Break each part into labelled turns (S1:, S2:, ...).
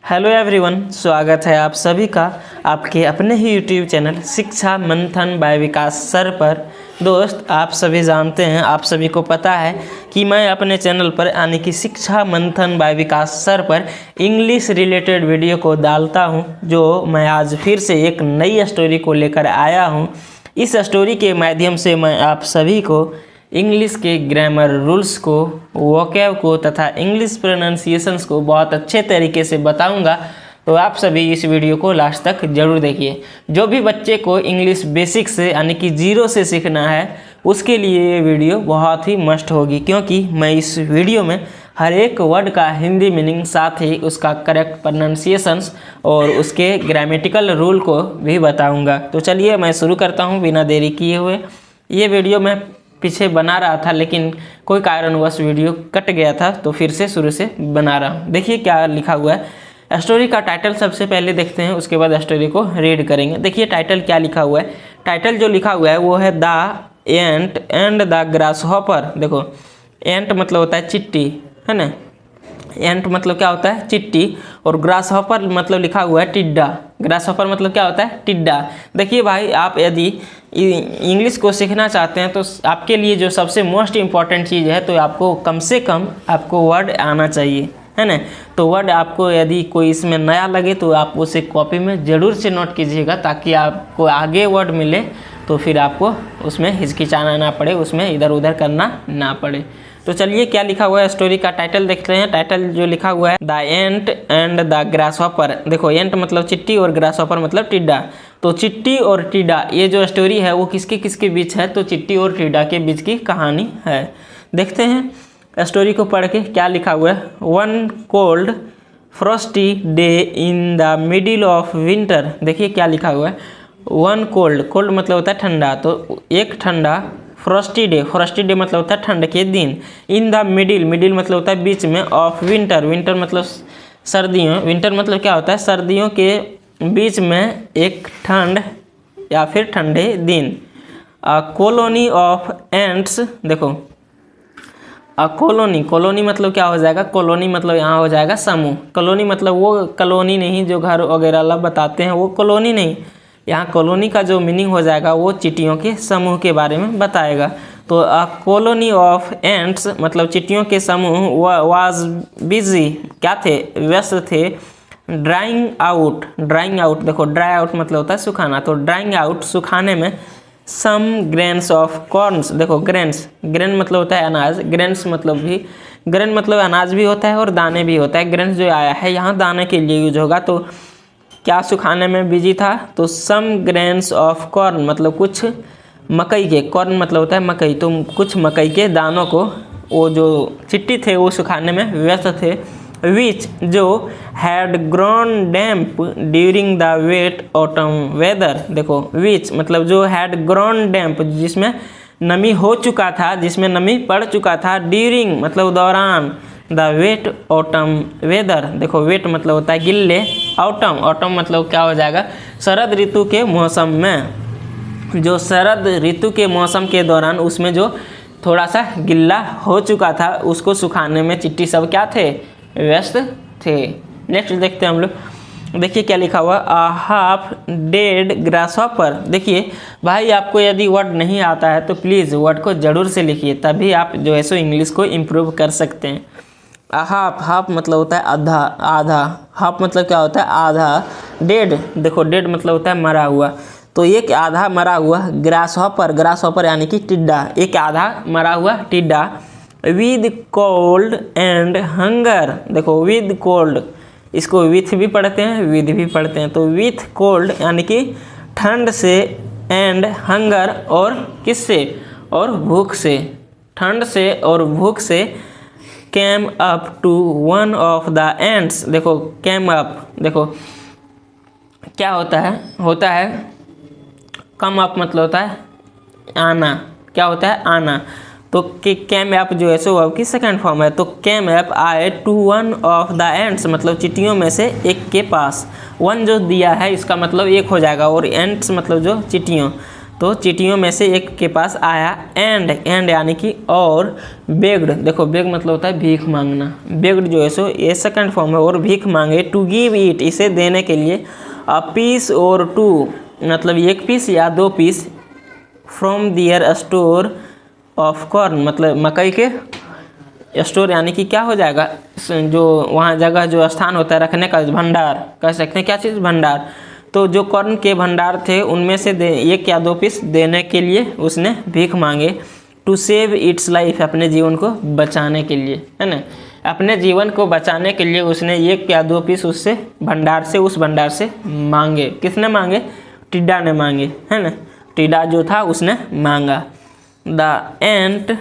S1: Hello everyone, स्वागत है आप सभी का आपके अपने ही यूट्यूब चैनल शिक्षा मंथन बाय विकास सर पर। दोस्त, आप सभी जानते हैं, आप सभी को पता है कि मैं अपने चैनल पर यानी कि शिक्षा मंथन बाय विकास सर पर इंग्लिश रिलेटेड वीडियो को डालता हूं, जो मैं आज फिर से एक नई स्टोरी को लेकर आया हूं। इस स्टोरी के माध्यम से मैं आप सभी को इंग्लिश के ग्रामर रूल्स को, वोकैब को तथा इंग्लिश प्रोनाउंसिएशंस को बहुत अच्छे तरीके से बताऊंगा। तो आप सभी इस वीडियो को लास्ट तक जरूर देखिए। जो भी बच्चे को इंग्लिश बेसिक से यानी कि 0 से सीखना है, उसके लिए ये वीडियो बहुत ही मस्ट होगी, क्योंकि मैं इस वीडियो में हर एक वर्ड का हिंदी मीनिंग, साथ ही उसका करेक्ट प्रोनाउंसिएशंस और उसके ग्रामेटिकल रूल को भी बताऊँगा। तो चलिए मैं शुरू करता हूँ बिना देरी किए हुए। ये वीडियो मैं पीछे बना रहा था, लेकिन कोई कारणवश वीडियो कट गया था, तो फिर से शुरू से बना रहा हूँ। देखिए क्या लिखा हुआ है। स्टोरी का टाइटल सबसे पहले देखते हैं, उसके बाद स्टोरी को रीड करेंगे। देखिए टाइटल क्या लिखा हुआ है। टाइटल जो लिखा हुआ है वो है the ant and the grasshopper. देखो, एंट मतलब होता है चिट्टी, है ना। एंट मतलब क्या होता है? चिट्टी। और ग्रासहॉपर मतलब लिखा हुआ है टिड्डा। ग्रासहॉपर मतलब क्या होता है? टिड्डा। देखिए भाई, आप यदि इंग्लिश को सीखना चाहते हैं तो आपके लिए जो सबसे मोस्ट इम्पॉर्टेंट चीज़ है, तो आपको कम से कम आपको वर्ड आना चाहिए, है ना। तो वर्ड आपको यदि कोई इसमें नया लगे तो आप उसे कॉपी में ज़रूर से नोट कीजिएगा, ताकि आपको आगे वर्ड मिले तो फिर आपको उसमें हिचकिचाना ना पड़े, उसमें इधर उधर करना ना पड़े। तो चलिए क्या लिखा हुआ है, स्टोरी का टाइटल देखते हैं। टाइटल जो लिखा हुआ है the ant and the grasshopper. देखो, एंट मतलब चिट्टी और ग्रासहॉपर मतलब टिड्डा। तो चिट्टी और टिड्डा, ये जो स्टोरी है वो किसके किसके बीच है? तो चिट्टी और टिड्डा के बीच की कहानी है। देखते हैं स्टोरी को पढ़ के क्या लिखा हुआ है। One cold Frosty day in the middle of winter. देखिए क्या लिखा हुआ है। वन कोल्ड, कोल्ड मतलब होता है ठंडा, तो एक ठंडा फ्रॉस्टी डे, फ्रॉस्टी डे मतलब होता है ठंड के दिन। इन द मिडिल, मिडिल मतलब होता है बीच में, ऑफ विंटर, विंटर मतलब सर्दियों, विंटर मतलब क्या होता है? सर्दियों के बीच में एक ठंड या फिर ठंडे दिन। Colony of ants. देखो, कॉलोनी, कॉलोनी मतलब क्या हो जाएगा? कॉलोनी मतलब यहाँ हो जाएगा समूह। कॉलोनी मतलब वो कॉलोनी नहीं जो घर वगैरह वाला बताते हैं, वो कॉलोनी नहीं। यहाँ कॉलोनी का जो मीनिंग हो जाएगा वो चींटियों के समूह के बारे में बताएगा। तो कॉलोनी ऑफ एंट्स मतलब चींटियों के समूह वाज बिजी, क्या थे? व्यस्त थे। ड्राइंग आउट, ड्राइंग आउट, देखो ड्राई आउट मतलब होता है सुखाना, तो ड्राइंग आउट सुखाने में सम ग्रेन्स ऑफ कॉर्न्स। देखो ग्रेन्स, ग्रेन मतलब होता है अनाज, ग्रेन्स मतलब भी, ग्रेन मतलब अनाज भी होता है और दाने भी होता है। ग्रेन्स जो आया है यहाँ दाने के लिए यूज होगा। तो क्या सुखाने में बिजी था? तो सम ग्रेन्स ऑफ कॉर्न मतलब कुछ मकई के, कॉर्न मतलब होता है मकई, तो कुछ मकई के दानों को वो जो चिट्टी थे वो सुखाने में व्यस्त थे। विच जो had grown damp during the wet autumn weather. देखो विच मतलब जो हैड ग्रोन डैम्प, जिसमें नमी हो चुका था, जिसमें नमी पड़ चुका था। ड्यूरिंग मतलब दौरान, द वेट ऑटम वेदर। देखो वेट मतलब होता है गिल्ले, ऑटम, ऑटम मतलब क्या हो जाएगा? शरद ऋतु के मौसम में, जो शरद ऋतु के मौसम के दौरान उसमें जो थोड़ा सा गिल्ला हो चुका था, उसको सुखाने में चिट्टी सब क्या थे? व्यस्त थे। नेक्स्ट देखते हैं हम लोग। देखिए क्या लिखा हुआ, आ हाफ डेड ग्रासहॉपर। देखिए भाई, आपको यदि वर्ड नहीं आता है तो प्लीज़ वर्ड को ज़रूर से लिखिए, तभी आप जो है सो इंग्लिश को इम्प्रूव कर सकते हैं। हाफ, हाफ मतलब होता है आधा, आधा। हाफ मतलब क्या होता है? आधा। डेड, देखो डेड मतलब होता है मरा हुआ, तो एक आधा मरा हुआ ग्रासहॉपर, ग्रासहॉपर यानी कि टिड्डा, एक आधा मरा हुआ टिड्डा। With cold and hunger. देखो विद कोल्ड, इसको विथ भी पढ़ते हैं, विद भी पढ़ते हैं। तो विथ कोल्ड यानी कि ठंड से, एंड हंगर और किससे? और भूख से, ठंड से और भूख से। Came up to one of the ants. देखो कैम अप, देखो क्या होता है? होता है कम अप मतलब होता है आना, क्या होता है? आना। तो कैम अप जो है सो वर्ब की सेकंड फॉर्म है। तो कैम अप आए to one of the ants मतलब चींटियों में से एक के पास। वन जो दिया है इसका मतलब एक हो जाएगा, और एंड्स मतलब जो चींटियों, तो चींटियों में से एक के पास आया एंड यानी कि और बेग्ड, देखो बेग मतलब होता है भीख मांगना, बेग्ड जो है सो ये सेकंड फॉर्म है, और भीख मांगे टू गिव इट इसे देने के लिए अ पीस और टू मतलब एक पीस या 2 piece from their store of corn मतलब मकई के स्टोर यानी कि क्या हो जाएगा जो वहाँ जगह जो स्थान होता है रखने का भंडार कह सकते हैं, क्या चीज़ भंडार। तो जो कॉर्न के भंडार थे उनमें से 1 या 2 पीस देने के लिए उसने भीख मांगे टू सेव इट्स लाइफ अपने जीवन को बचाने के लिए, है ना, अपने जीवन को बचाने के लिए उसने 1 या 2 पीस उससे भंडार से उस भंडार से मांगे। किसने मांगे? टिड्डा ने मांगे, है ना, टिड्डा जो था उसने मांगा। द एंट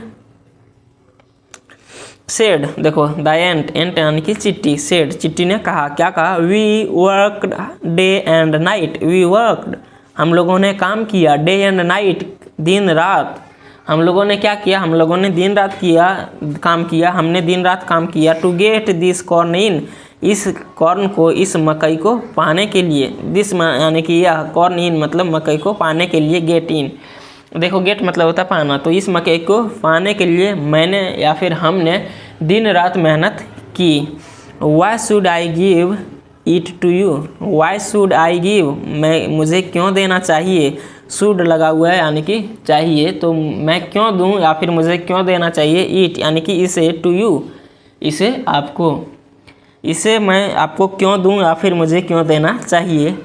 S1: सेड, देखो द एंट यानी कि चिट्टी, सेड चिट्टी ने कहा, क्या कहा? We worked day and night, we worked हम लोगों ने काम किया, डे एंड नाइट दिन रात, हम लोगों ने क्या किया? हम लोगों ने दिन रात किया काम किया, हमने दिन रात काम किया टू गेट दिस कॉर्न इन इस कॉर्न को इस मकई को पाने के लिए, दिस यानी कि यह कॉर्न इन मतलब मकई को पाने के लिए, गेट इन देखो गेट मतलब होता है पाना, तो इस मकई को पाने के लिए मैंने या फिर हमने दिन रात मेहनत की। Why should I give it to you, why should I give मुझे क्यों देना चाहिए, शुड लगा हुआ है यानी कि चाहिए, तो मैं क्यों दूं या फिर मुझे क्यों देना चाहिए, इट यानी कि इसे, टू यू इसे आपको, इसे मैं आपको क्यों दूं या फिर मुझे क्यों देना चाहिए।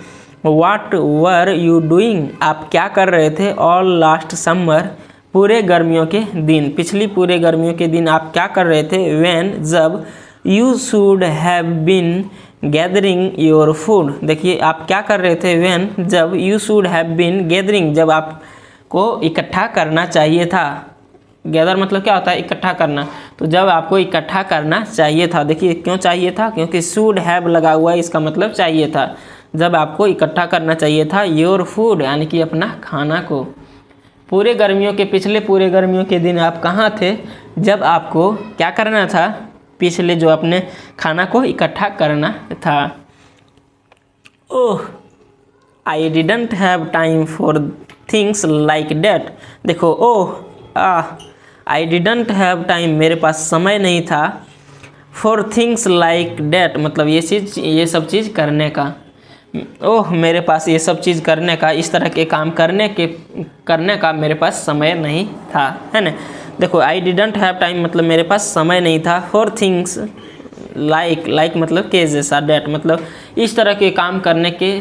S1: What were you doing आप क्या कर रहे थे ऑल लास्ट समर पूरे गर्मियों के दिन, पिछली पूरे गर्मियों के दिन आप क्या कर रहे थे, when जब you should have been gathering your food, देखिए आप क्या कर रहे थे when जब you should have been gathering जब आपको इकट्ठा करना चाहिए था, गैदर मतलब क्या होता है? इकट्ठा करना, तो जब आपको इकट्ठा करना चाहिए था, देखिए क्यों चाहिए था, क्योंकि शुड हैव लगा हुआ है, इसका मतलब चाहिए था, जब आपको इकट्ठा करना चाहिए था योर फूड यानी कि अपना खाना को, पूरे गर्मियों के पिछले पूरे गर्मियों के दिन आप कहाँ थे जब आपको क्या करना था, पिछले जो अपने खाना को इकट्ठा करना था। Oh I didn't have time for things like that, देखो oh I didn't have time मेरे पास समय नहीं था, फॉर थिंग्स लाइक डैट मतलब ये सब चीज़ करने का, ओह मेरे पास ये सब चीज़ करने का, इस तरह के काम करने का मेरे पास समय नहीं था, है ना। देखो आई डिडंट हैव टाइम मतलब मेरे पास समय नहीं था, फॉर थिंग्स लाइक मतलब के जैसा, डैट मतलब इस तरह के काम करने के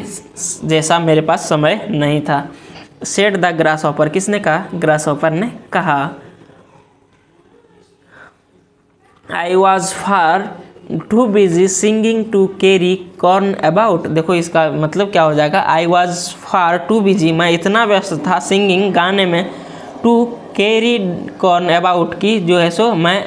S1: जैसा मेरे पास समय नहीं था। सेड द ग्रास हॉपर किसने कहा? ग्रास हॉपर ने कहा। I was far too busy singing to carry corn about, देखो इसका मतलब क्या हो जाएगा, I was far too busy मैं इतना व्यस्त था, सिंगिंग गाने में, टू कैरी कॉर्न अबाउट की जो है सो मैं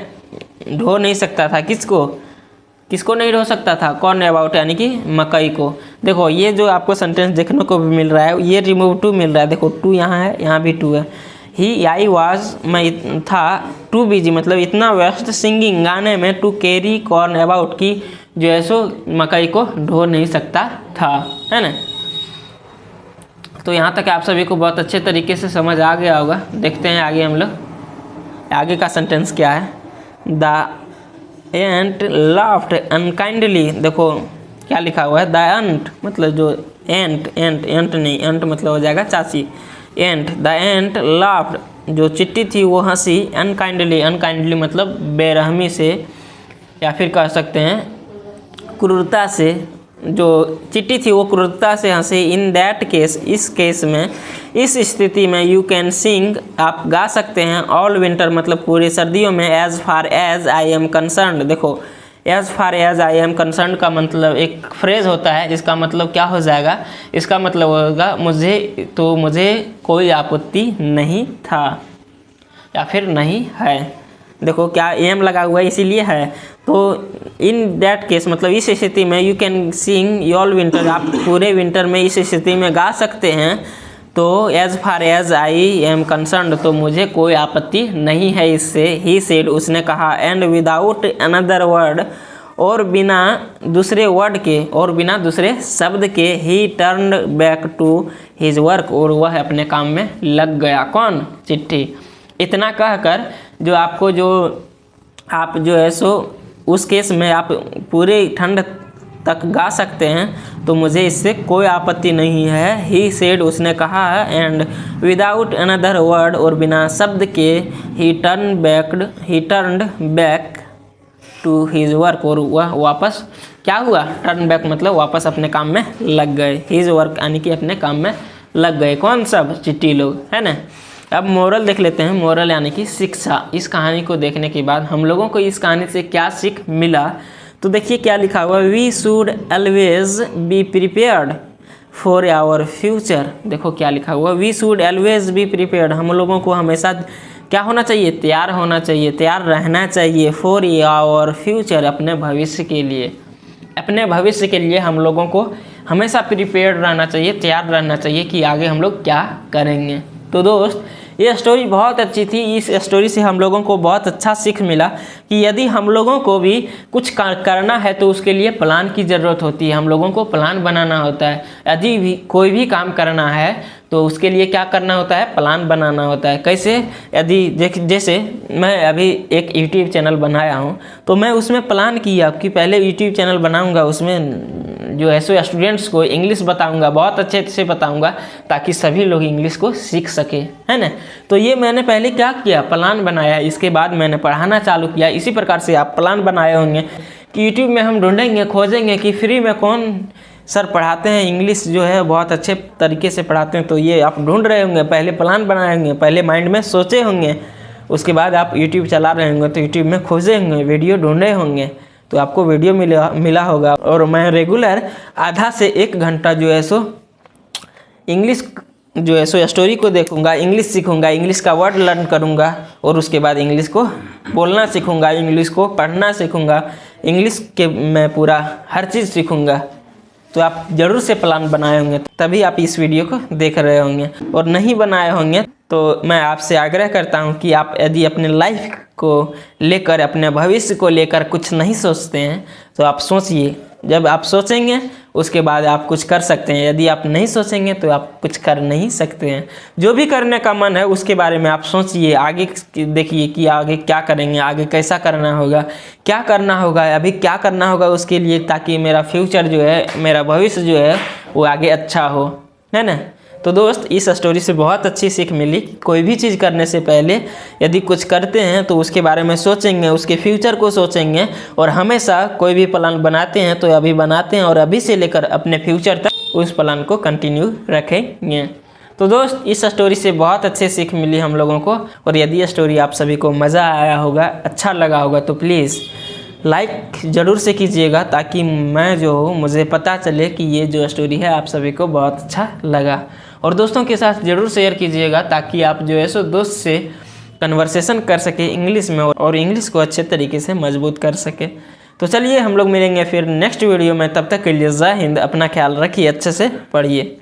S1: ढो नहीं सकता था, किसको नहीं ढो सकता था, कॉर्न अबाउट यानी कि मकई को। देखो ये जो आपको सेंटेंस देखने को भी मिल रहा है ये रिमूव टू मिल रहा है, देखो टू यहाँ है यहाँ भी टू है, ही आई वाज मैं था, टू बिजी मतलब इतना व्यस्त, सिंगिंग गाने में, टू कैरी कॉर्न अबाउट की जो है सो मकई को ढो नहीं सकता था, है ना। तो यहाँ तक आप सभी को बहुत अच्छे तरीके से समझ आ गया होगा। देखते हैं आगे हम लोग आगे का सेंटेंस क्या है। द एंट लाफ्ड अनकाइंडली, देखो क्या लिखा हुआ है, द एंट मतलब जो एंट नहीं, एंट मतलब हो जाएगा चाची, एंट द एंट लाफ्ड जो चिट्टी थी वो हंसी, अनकाइंडली मतलब बेरहमी से या फिर कह सकते हैं क्रूरता से, जो चिट्टी थी वो क्रूरता से हंसी। इन दैट केस इस केस में, इस स्थिति में, यू कैन सिंग आप गा सकते हैं, ऑल विंटर मतलब पूरी सर्दियों में, as far as I am concerned, देखो as far as I am concerned का मतलब एक फ्रेज होता है जिसका मतलब क्या हो जाएगा, इसका मतलब होगा मुझे कोई आपत्ति नहीं था या फिर नहीं है। देखो क्या एम लगा हुआ है इसीलिए है, तो इन दैट केस मतलब इस स्थिति में, you can sing all winter आप पूरे विंटर में इस स्थिति में गा सकते हैं, तो as far as I am concerned तो मुझे कोई आपत्ति नहीं है इससे। ही सेड उसने कहा, एंड विदाउट अनदर वर्ड और बिना दूसरे वर्ड के और बिना दूसरे शब्द के ही turn back to his work, और वह अपने काम में लग गया। कौन? चिट्ठी। इतना कहकर जो आपको जो आप जो है सो उस केस में आप पूरे ठंड तक गा सकते हैं, तो मुझे इससे कोई आपत्ति नहीं है। ही सेड, उसने कहा है, एंड विदाउट अनदर वर्ड, और बिना शब्द के ही turned back to his work, और वह वापस क्या हुआ? टर्न बैक मतलब वापस अपने काम में लग गए। हिज वर्क यानी कि अपने काम में लग गए। कौन? सब चिट्ठी लोग, है ना। अब मोरल देख लेते हैं। मोरल यानी कि शिक्षा। इस कहानी को देखने के बाद हम लोगों को इस कहानी से क्या सीख मिला, तो देखिए क्या लिखा हुआ। We should always be prepared for our future. देखो क्या लिखा हुआ। We should always be prepared, हम लोगों को हमेशा क्या होना चाहिए? तैयार होना चाहिए, तैयार रहना चाहिए। फॉर आवर फ्यूचर, अपने भविष्य के लिए। अपने भविष्य के लिए हम लोगों को हमेशा प्रिपेयर्ड रहना चाहिए, तैयार रहना चाहिए कि आगे हम लोग क्या करेंगे। तो दोस्त, ये स्टोरी बहुत अच्छी थी। इस स्टोरी से हम लोगों को बहुत अच्छा सीख मिला कि यदि हम लोगों को भी कुछ करना है तो उसके लिए प्लान की ज़रूरत होती है। हम लोगों को प्लान बनाना होता है। यदि भी कोई भी काम करना है तो उसके लिए क्या करना होता है? प्लान बनाना होता है। कैसे? यदि जैसे मैं अभी एक यूट्यूब चैनल बनाया हूँ, तो मैं उसमें प्लान किया कि पहले यूट्यूब चैनल बनाऊँगा, उसमें जो है सो स्टूडेंट्स को इंग्लिश बताऊँगा, बहुत अच्छे से बताऊँगा, ताकि सभी लोग इंग्लिश को सीख सके, है ना। तो ये मैंने पहले क्या किया? प्लान बनाया। इसके बाद मैंने पढ़ाना चालू किया। इसी प्रकार से आप प्लान बनाए होंगे कि यूट्यूब में हम ढूंढेंगे, खोजेंगे कि फ्री में कौन सर पढ़ाते हैं, इंग्लिश जो है बहुत अच्छे तरीके से पढ़ाते हैं। तो ये आप ढूंढ रहे होंगे, पहले प्लान बनाए होंगे, पहले माइंड में सोचे होंगे, उसके बाद आप यूट्यूब चला रहे होंगे, तो यूट्यूब में खोजे होंगे, वीडियो ढूंढे होंगे, तो आपको वीडियो मिला होगा। और मैं रेगुलर आधा से 1 घंटा जो है सो इंग्लिश जो है सो स्टोरी को देखूंगा, इंग्लिश सीखूंगा, इंग्लिश का वर्ड लर्न करूंगा, और उसके बाद इंग्लिश को बोलना सीखूंगा, इंग्लिश को पढ़ना सीखूंगा, इंग्लिश के मैं पूरा हर चीज़ सीखूंगा। तो आप ज़रूर से प्लान बनाए होंगे, तभी आप इस वीडियो को देख रहे होंगे। और नहीं बनाए होंगे तो मैं आपसे आग्रह करता हूं कि आप यदि अपने लाइफ को लेकर, अपने भविष्य को लेकर कुछ नहीं सोचते हैं तो आप सोचिए। जब आप सोचेंगे उसके बाद आप कुछ कर सकते हैं। यदि आप नहीं सोचेंगे तो आप कुछ कर नहीं सकते हैं। जो भी करने का मन है उसके बारे में आप सोचिए, आगे देखिए कि आगे क्या करेंगे, आगे कैसा करना होगा, क्या करना होगा, अभी क्या करना होगा उसके लिए, ताकि मेरा फ्यूचर जो है, मेरा भविष्य जो है वो आगे अच्छा हो, है ना। तो दोस्त, इस स्टोरी से बहुत अच्छी सीख मिली कि कोई भी चीज़ करने से पहले यदि कुछ करते हैं तो उसके बारे में सोचेंगे, उसके फ्यूचर को सोचेंगे, और हमेशा कोई भी प्लान बनाते हैं तो अभी बनाते हैं और अभी से लेकर अपने फ्यूचर तक उस प्लान को कंटिन्यू रखेंगे। तो दोस्त, इस स्टोरी से बहुत अच्छी सीख मिली हम लोगों को। और यदि ये स्टोरी आप सभी को मज़ा आया होगा, अच्छा लगा होगा, तो प्लीज़ लाइक ज़रूर से कीजिएगा, ताकि मैं जो हूँ मुझे पता चले कि ये जो स्टोरी है आप सभी को बहुत अच्छा लगा। और दोस्तों के साथ ज़रूर शेयर कीजिएगा, ताकि आप जो है सो दोस्त से कन्वर्सेशन कर सके इंग्लिश में, और इंग्लिश को अच्छे तरीके से मजबूत कर सके। तो चलिए हम लोग मिलेंगे फिर नेक्स्ट वीडियो में। तब तक के लिए जय हिंद। अपना ख्याल रखिए, अच्छे से पढ़िए।